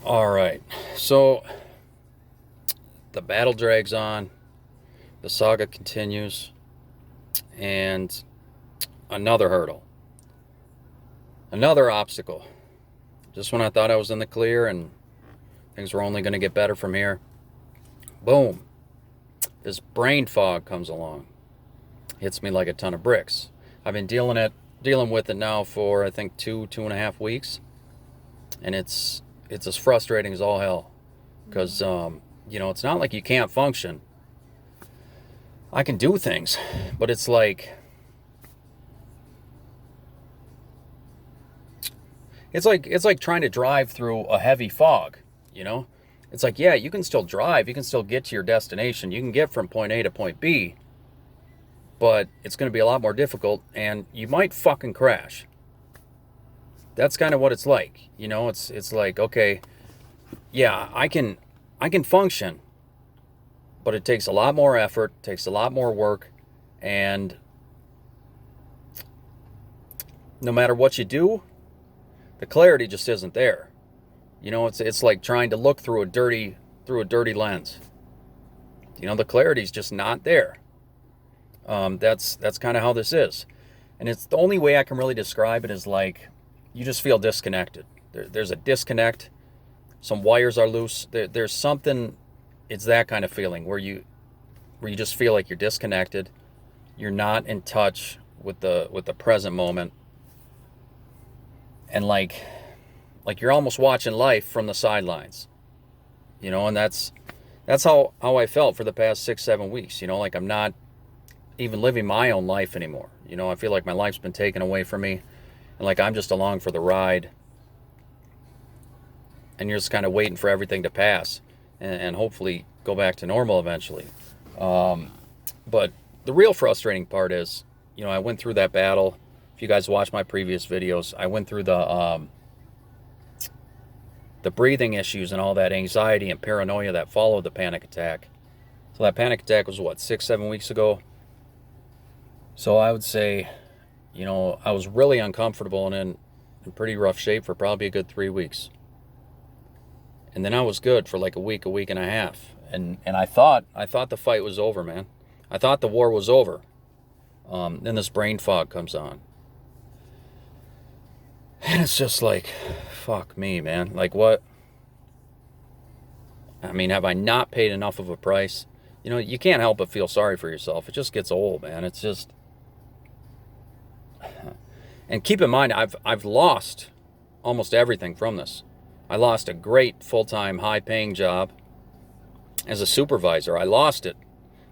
All right. So the battle drags on, the saga continues, and another hurdle, another obstacle. Just when I thought I was in the clear and things were only going to get better from here, boom, this brain fog comes along. Hits me like a ton of bricks. I've been dealing with it now for I think 2.5 weeks, and it's as frustrating as all hell because it's not like you can't function. I can do things, but it's like trying to drive through a heavy fog, you know? It's like, yeah, you can still drive, you can still get to your destination, you can get from point A to point B, but it's going to be a lot more difficult and you might fucking crash. That's kind of what it's like. It's like, okay, yeah, I can function, but it takes a lot more effort, takes a lot more work, and no matter what you do, the clarity just isn't there. It's like trying to look through a dirty lens. The clarity's just not there. That's kind of how this is, and it's the only way I can really describe it is like you just feel disconnected. There's a disconnect. Some wires are loose. There's something. It's that kind of feeling where you just feel like you're disconnected. You're not in touch with the present moment, and like you're almost watching life from the sidelines. And that's how I felt for the past 6 7 weeks. Like I'm not even living my own life anymore. I feel like my life's been taken away from me, and like I'm just along for the ride, and you're just kind of waiting for everything to pass and hopefully go back to normal eventually. But the real frustrating part is, I went through that battle. If you guys watch my previous videos, I went through the breathing issues and all that anxiety and paranoia that followed the panic attack. So that panic attack was what, 6 7 weeks ago. So I would say, I was really uncomfortable and in pretty rough shape for probably a good 3 weeks. And then I was good for like a week and a half. And I thought the fight was over, man. I thought the war was over. Then this brain fog comes on. And it's just like, fuck me, man. Like what? I mean, have I not paid enough of a price? You can't help but feel sorry for yourself. It just gets old, man. It's just. And keep in mind, I've lost almost everything from this. I lost a great full-time, high-paying job as a supervisor. I lost it.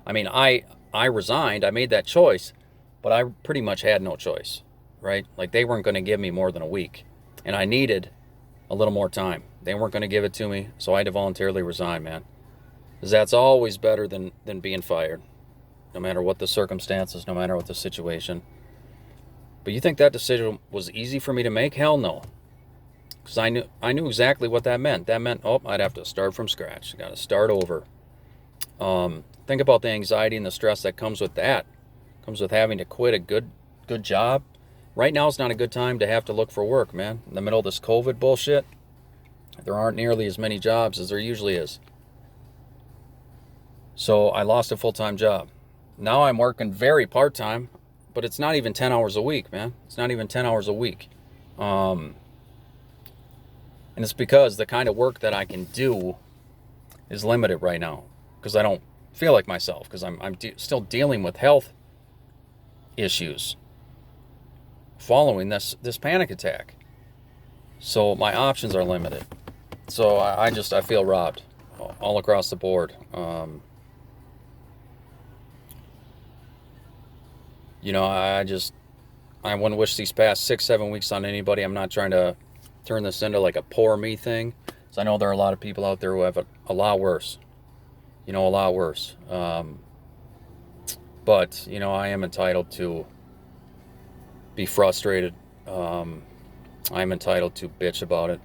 I mean, I resigned. I made that choice, but I pretty much had no choice, right? Like they weren't going to give me more than a week, and I needed a little more time. They weren't going to give it to me, so I had to voluntarily resign, man. Because that's always better than being fired, no matter what the circumstances, no matter what the situation. But you think that decision was easy for me to make? Hell no. Because I knew exactly what that meant. That meant, oh, I'd have to start from scratch. Got to start over. Think about the anxiety and the stress that comes with that. Comes with having to quit a good job. Right now is not a good time to have to look for work, man. In the middle of this COVID bullshit, there aren't nearly as many jobs as there usually is. So I lost a full-time job. Now I'm working very part-time, but it's not even 10 hours a week, man. It's not even 10 hours a week. And it's because the kind of work that I can do is limited right now because I don't feel like myself because I'm still dealing with health issues following this panic attack. So my options are limited. So I feel robbed all across the board. I wouldn't wish these past 6 7 weeks on anybody. I'm not trying to turn this into like a poor me thing. So I know there are a lot of people out there who have a lot worse. A lot worse. But I am entitled to be frustrated. I'm entitled to bitch about it.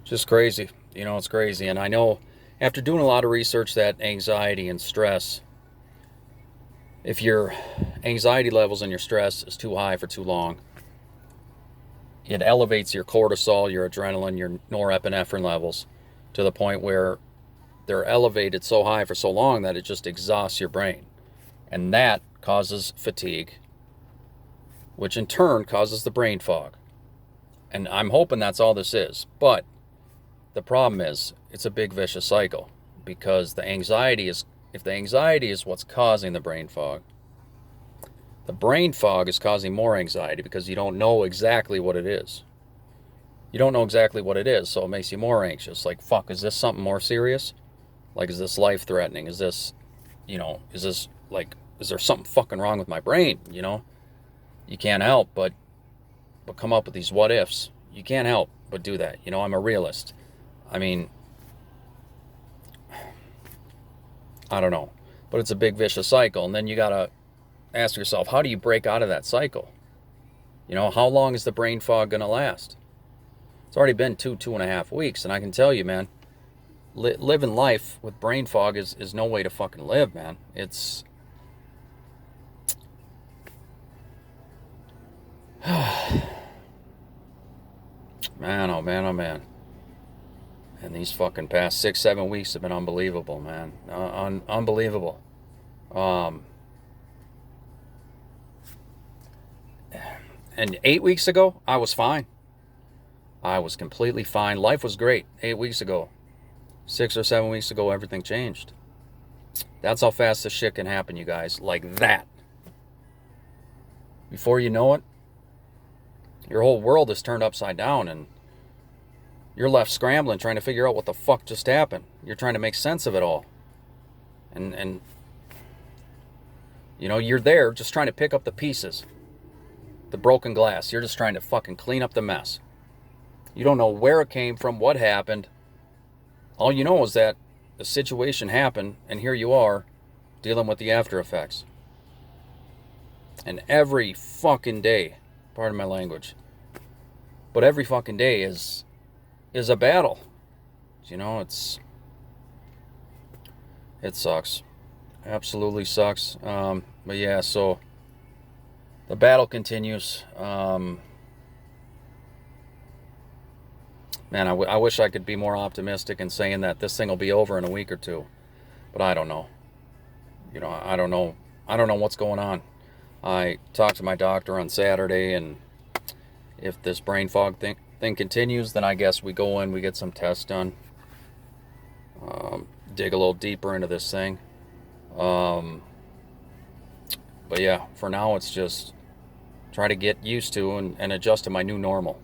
Just crazy. It's crazy. And I know after doing a lot of research that anxiety and stress, if your anxiety levels and your stress is too high for too long, it elevates your cortisol, your adrenaline, your norepinephrine levels to the point where they're elevated so high for so long that it just exhausts your brain. And that causes fatigue, which in turn causes the brain fog. And I'm hoping that's all this is. But the problem is, it's a big vicious cycle, because the anxiety is, if the anxiety is what's causing the brain fog is causing more anxiety because you don't know exactly what it is. You don't know exactly what it is, so it makes you more anxious. Like, fuck, is this something more serious? Like, is this life-threatening? Is this, is this, like, is there something fucking wrong with my brain, You can't help but come up with these what-ifs. You can't help but do that. I'm a realist. I mean, I don't know. But it's a big vicious cycle. And then you got to ask yourself, how do you break out of that cycle? How long is the brain fog going to last? It's already been 2.5 weeks. And I can tell you, man, living life with brain fog is no way to fucking live, man. It's... man, oh man, oh man. And these fucking past 6-7 weeks have been unbelievable, man. Unbelievable. And 8 weeks ago, I was fine. I was completely fine. Life was great 8 weeks ago. 6 or 7 weeks ago, everything changed. That's how fast this shit can happen, you guys. Like that. Before you know it, your whole world is turned upside down, and you're left scrambling, trying to figure out what the fuck just happened. You're trying to make sense of it all. And you're there just trying to pick up the pieces. The broken glass. You're just trying to fucking clean up the mess. You don't know where it came from, what happened. All you know is that the situation happened, and here you are, dealing with the after effects. And every fucking day, pardon my language, but every fucking day is a battle. It sucks. Absolutely sucks. But yeah, so the battle continues. Man, I wish I could be more optimistic in saying that this thing will be over in a week or two, but I don't know. I don't know. I don't know what's going on. I talked to my doctor on Saturday, and if this brain fog thing continues, then I guess we go in, we get some tests done, dig a little deeper into this thing. But yeah, for now it's just try to get used to and adjust to my new normal.